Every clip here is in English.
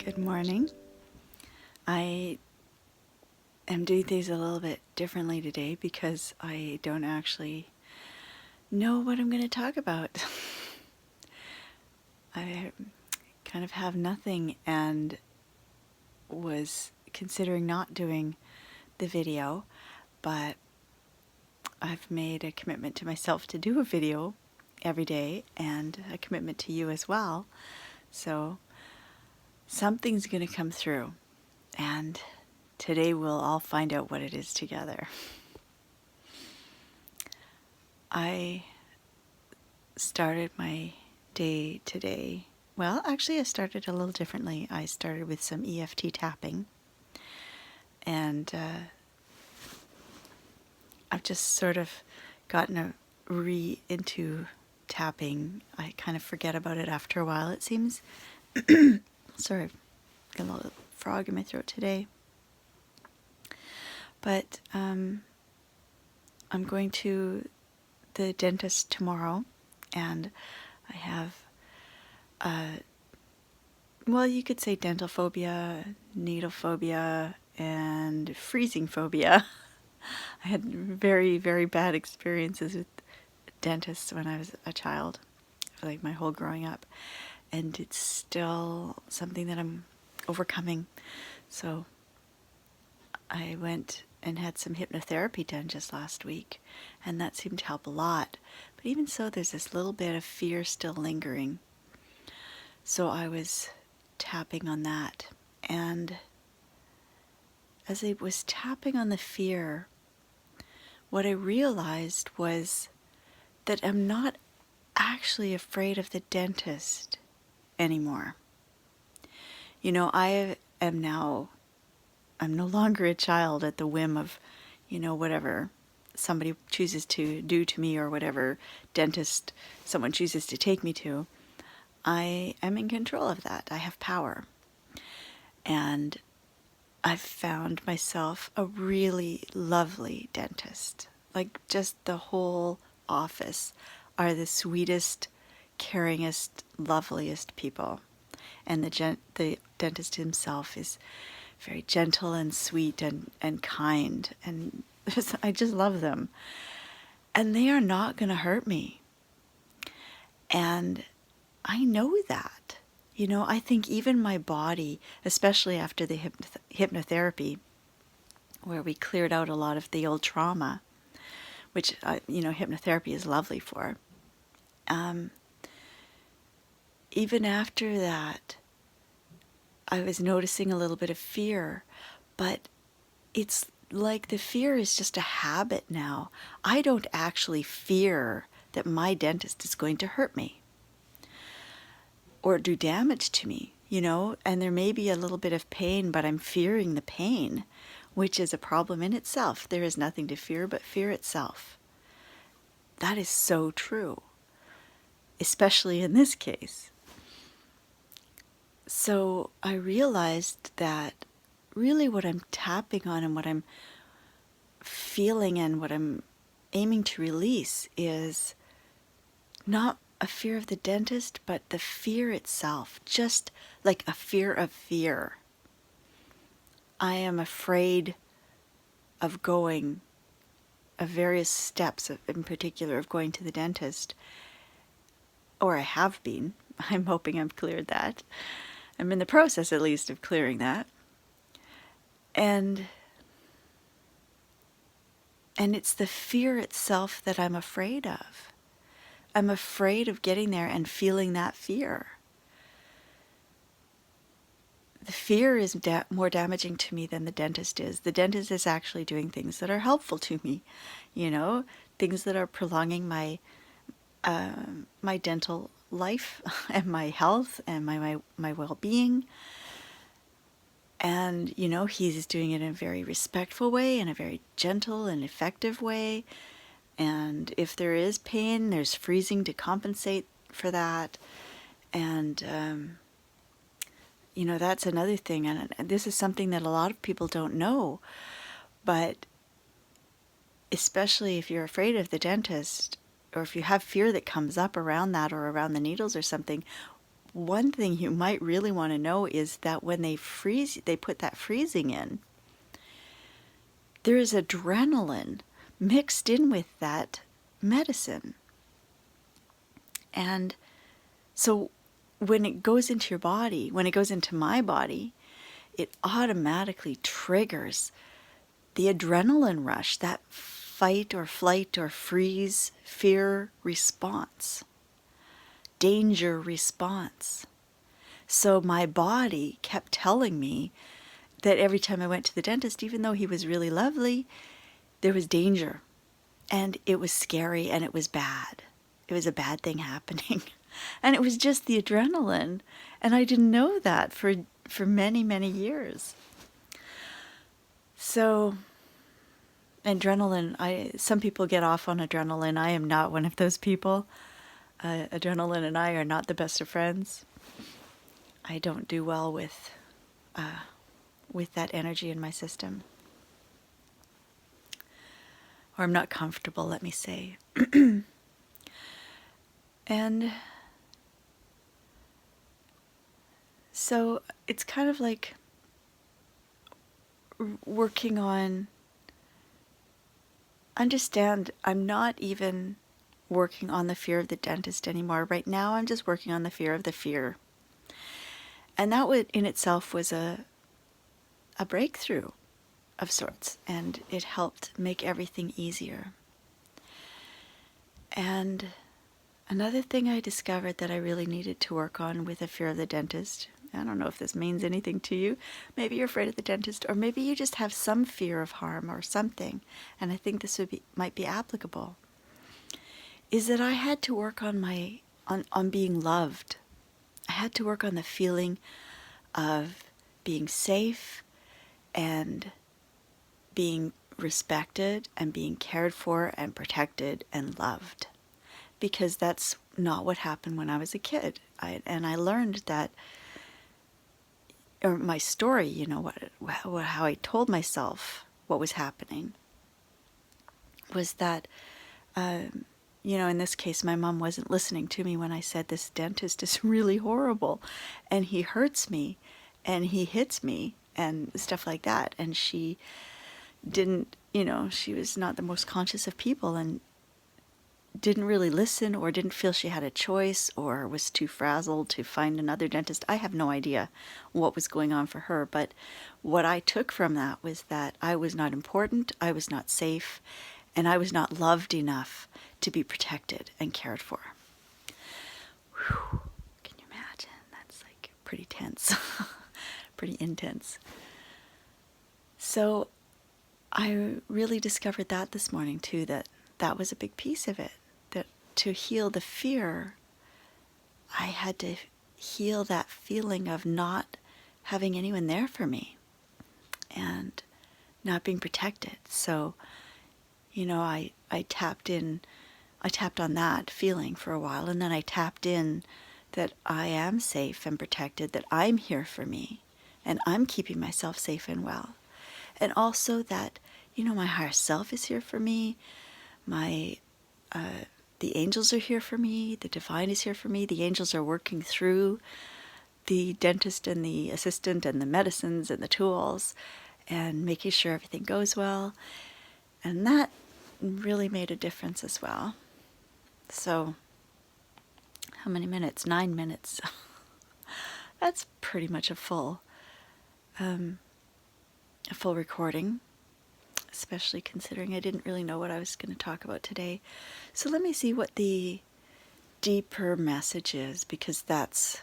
Good morning. I am doing things a little bit differently today because I don't actually know what I'm going to talk about. I kind of have nothing and was considering not doing the video, but I've made a commitment to myself to do a video every day and a commitment to you as well. So something's going to come through, and today we'll all find out what it is together. I started my day today. Well, actually, I started a little differently. I started with some EFT tapping, and I've just sort of gotten into tapping. I kind of forget about it after a while, it seems. Sorry, I've got a little frog in my throat today. But I'm going to the dentist tomorrow, and I have, well, you could say dental phobia, needle phobia, and freezing phobia. I had very, very bad experiences with dentists when I was a child, for like my whole growing up, and it's still something that I'm overcoming. So I went and had some hypnotherapy done just last week, and that seemed to help a lot. But even so, there's this little bit of fear still lingering. So I was tapping on that, and as I was tapping on the fear, what I realized was that I'm not actually afraid of the dentist anymore. You know, I'm no longer a child at the whim of, whatever somebody chooses to do to me or whatever dentist someone chooses to take me to. I am in control of that. I have power. And I've found myself a really lovely dentist. Like, just the whole office are the sweetest, caringest, loveliest people. And the dentist himself is very gentle and sweet and kind. And I just love them. And they are not going to hurt me. And I know that. I think even my body, especially after the hypnotherapy, where we cleared out a lot of the old trauma, which, hypnotherapy is lovely for. Even after that, I was noticing a little bit of fear, but it's like the fear is just a habit now. I don't actually fear that my dentist is going to hurt me or do damage to me, and there may be a little bit of pain, but I'm fearing the pain, which is a problem in itself. There is nothing to fear but fear itself. That is so true, especially in this case. So I realized that really what I'm tapping on and what I'm feeling and what I'm aiming to release is not a fear of the dentist, but the fear itself, just like a fear of fear. I am afraid of going, of various steps, in particular of going to the dentist, or I have been. I'm hoping I've cleared that. I'm in the process, at least, of clearing that. And it's the fear itself that I'm afraid of. I'm afraid of getting there and feeling that fear. The fear is more damaging to me than the dentist is. The dentist is actually doing things that are helpful to me, things that are prolonging my dental life and my health and my well-being. And, he's doing it in a very respectful way, in a very gentle and effective way. And if there is pain, there's freezing to compensate for that. And, that's another thing. And this is something that a lot of people don't know. But especially if you're afraid of the dentist, or if you have fear that comes up around that or around the needles or something, one thing you might really want to know is that when they put that freezing in, there is adrenaline mixed in with that medicine. And so when it goes into your body, when it goes into my body, it automatically triggers the adrenaline rush, that fight or flight or freeze, fear response, danger response. So my body kept telling me that every time I went to the dentist, even though he was really lovely, there was danger. And it was scary and it was bad. It was a bad thing happening. And it was just the adrenaline. And I didn't know that for many, many years. So adrenaline, some people get off on adrenaline. I am not one of those people. Adrenaline and I are not the best of friends. I don't do well with that energy in my system. Or I'm not comfortable, let me say. And so it's kind of like working on, understand, I'm not even working on the fear of the dentist anymore. Right now I'm just working on the fear of the fear. And that in itself was a breakthrough of sorts, and it helped make everything easier. And another thing I discovered that I really needed to work on with the fear of the dentist, I don't know if this means anything to you, maybe you're afraid of the dentist, or maybe you just have some fear of harm or something, and I think this might be applicable, is that I had to work on on being loved. I had to work on the feeling of being safe and being respected and being cared for and protected and loved. Because that's not what happened when I was a kid. And I learned that, or my story, how I told myself what was happening was that, in this case, my mom wasn't listening to me when I said this dentist is really horrible and he hurts me and he hits me and stuff like that. And she didn't, she was not the most conscious of people and didn't really listen, or didn't feel she had a choice, or was too frazzled to find another dentist. I have no idea what was going on for her, but what I took from that was that I was not important, I was not safe, and I was not loved enough to be protected and cared for. Whew. Can you imagine? That's like pretty tense, pretty intense. So I really discovered that this morning too, that was a big piece of it. That to heal the fear, I had to heal that feeling of not having anyone there for me and not being protected. So, I tapped on that feeling for a while, and then I tapped in that I am safe and protected, that I'm here for me, and I'm keeping myself safe and well. And also that, my higher self is here for me, the angels are here for me, the divine is here for me, the angels are working through the dentist and the assistant and the medicines and the tools and making sure everything goes well. And that really made a difference as well. So, how many minutes? 9 minutes. That's pretty much a full recording, especially considering I didn't really know what I was going to talk about today. So let me see what the deeper message is, because that's,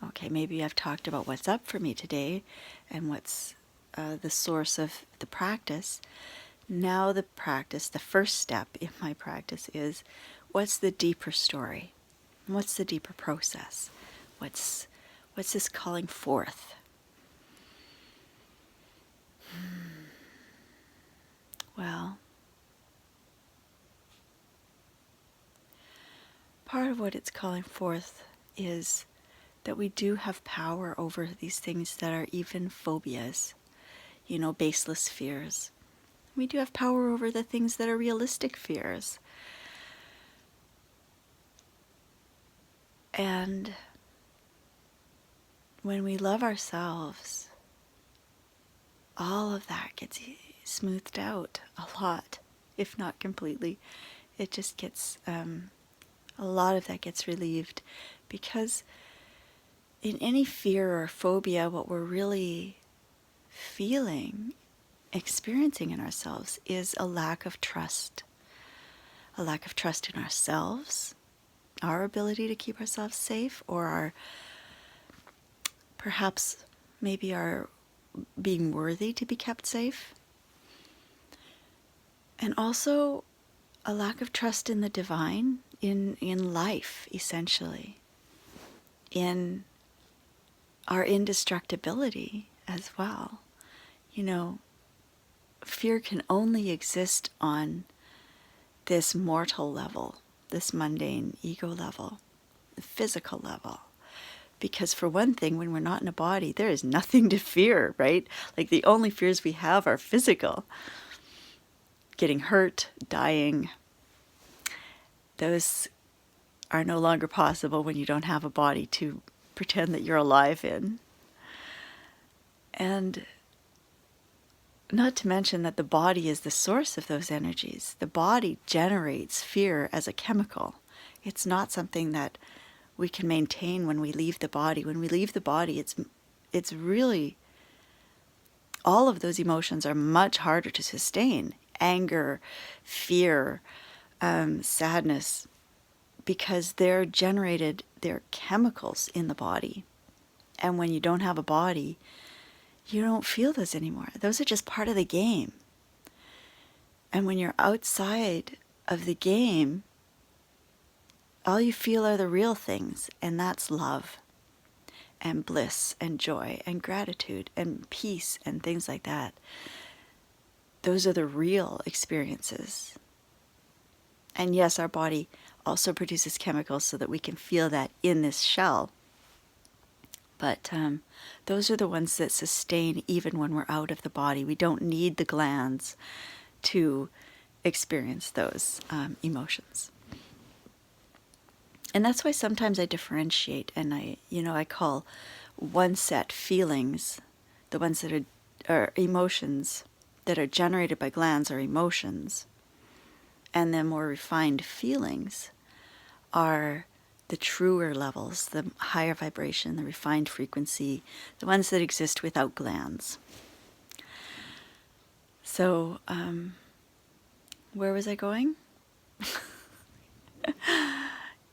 okay, maybe I've talked about what's up for me today and what's the source of the practice. Now the first step in my practice is, what's the deeper story? What's the deeper process? What's this calling forth? Well, part of what it's calling forth is that we do have power over these things that are even phobias, baseless fears. We do have power over the things that are realistic fears. And when we love ourselves, all of that gets smoothed out a lot, if not completely. It just gets, a lot of that gets relieved, because in any fear or phobia, what we're really feeling, experiencing in ourselves is a lack of trust. A lack of trust in ourselves, our ability to keep ourselves safe, or our, perhaps maybe our being worthy to be kept safe. And also a lack of trust in the divine, in life, essentially, in our indestructibility as well. You know, fear can only exist on this mortal level, this mundane ego level, the physical level. Because for one thing, when we're not in a body, there is nothing to fear, right? Like the only fears we have are physical. Getting hurt, dying. Those are no longer possible when you don't have a body to pretend that you're alive in. And not to mention that the body is the source of those energies. The body generates fear as a chemical. It's not something that we can maintain when we leave the body. When we leave the body, it's really, all of those emotions are much harder to sustain. Anger, fear, sadness, because they're generated, they're chemicals in the body. And when you don't have a body, you don't feel those anymore. Those are just part of the game. And when you're outside of the game, all you feel are the real things, and that's love and bliss and joy and gratitude and peace and things like that. Those are the real experiences. And yes, our body also produces chemicals so that we can feel that in this shell. But those are the ones that sustain even when we're out of the body. We don't need the glands to experience those emotions. And that's why sometimes I differentiate, and I call one set feelings, the ones that are emotions that are generated by glands are emotions, and the more refined feelings are the truer levels, the higher vibration, the refined frequency, the ones that exist without glands. So, where was I going?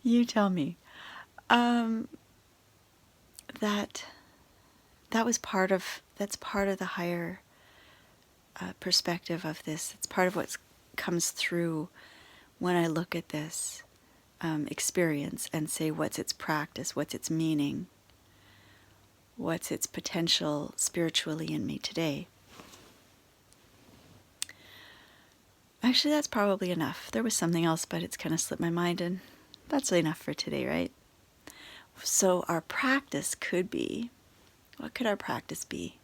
You tell me. That's part of the higher perspective of this. It's part of what comes through when I look at this experience and say, what's its practice, what's its meaning, what's its potential spiritually in me today. Actually, that's probably enough. There was something else, but it's kind of slipped my mind, and that's enough for today, right? So our practice could be, what could our practice be?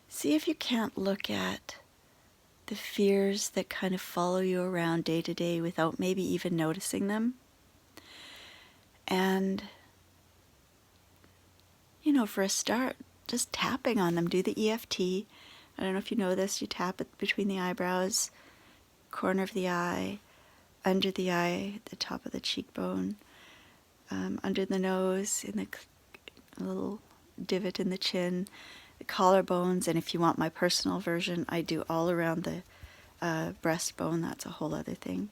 See if you can't look at the fears that kind of follow you around day to day without maybe even noticing them. And, for a start, just tapping on them. Do the EFT. I don't know if you know this. You tap it between the eyebrows, corner of the eye, under the eye, the top of the cheekbone, under the nose, in the little divot in the chin, the collarbones, and if you want my personal version, I do all around the breastbone. That's a whole other thing.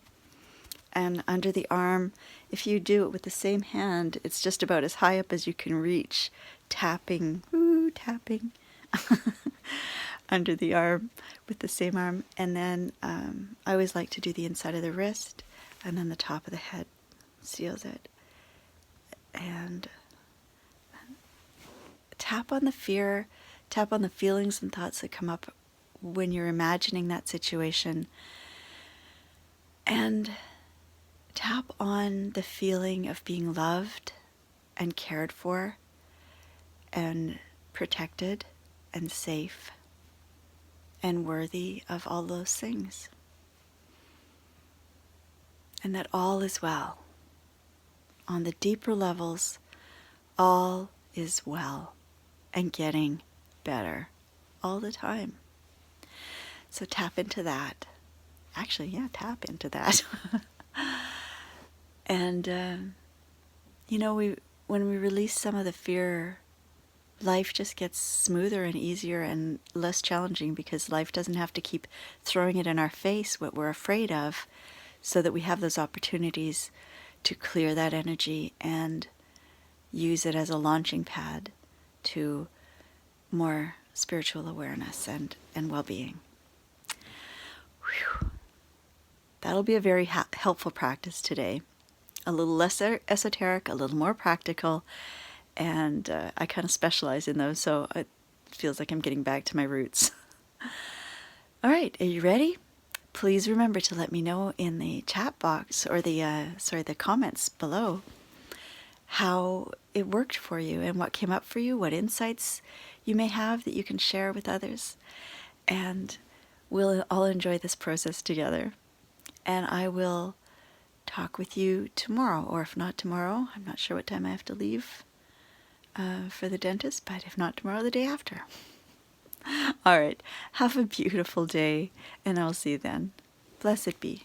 And under the arm, if you do it with the same hand, it's just about as high up as you can reach, tapping, tapping under the arm with the same arm. And then I always like to do the inside of the wrist, and then the top of the head seals it. And tap on the fear, tap on the feelings and thoughts that come up when you're imagining that situation. And tap on the feeling of being loved and cared for and protected and safe and worthy of all those things. and that all is well. On the deeper levels, all is well and getting better all the time. So tap into that. Actually, yeah, tap into that. And, when we release some of the fear, life just gets smoother and easier and less challenging, because life doesn't have to keep throwing it in our face what we're afraid of, so that we have those opportunities to clear that energy and use it as a launching pad to more spiritual awareness and well-being. Whew. That'll be a very helpful practice today. A little less esoteric, a little more practical, and I kind of specialize in those, so it feels like I'm getting back to my roots. All right, are you ready? Please remember to let me know in the chat box, or the comments below, how it worked for you and what came up for you, what insights you may have that you can share with others, and we'll all enjoy this process together. And I will talk with you tomorrow, or if not tomorrow, I'm not sure what time I have to leave for the dentist, but if not tomorrow, the day after. All right, have a beautiful day, and I'll see you then. Blessed be.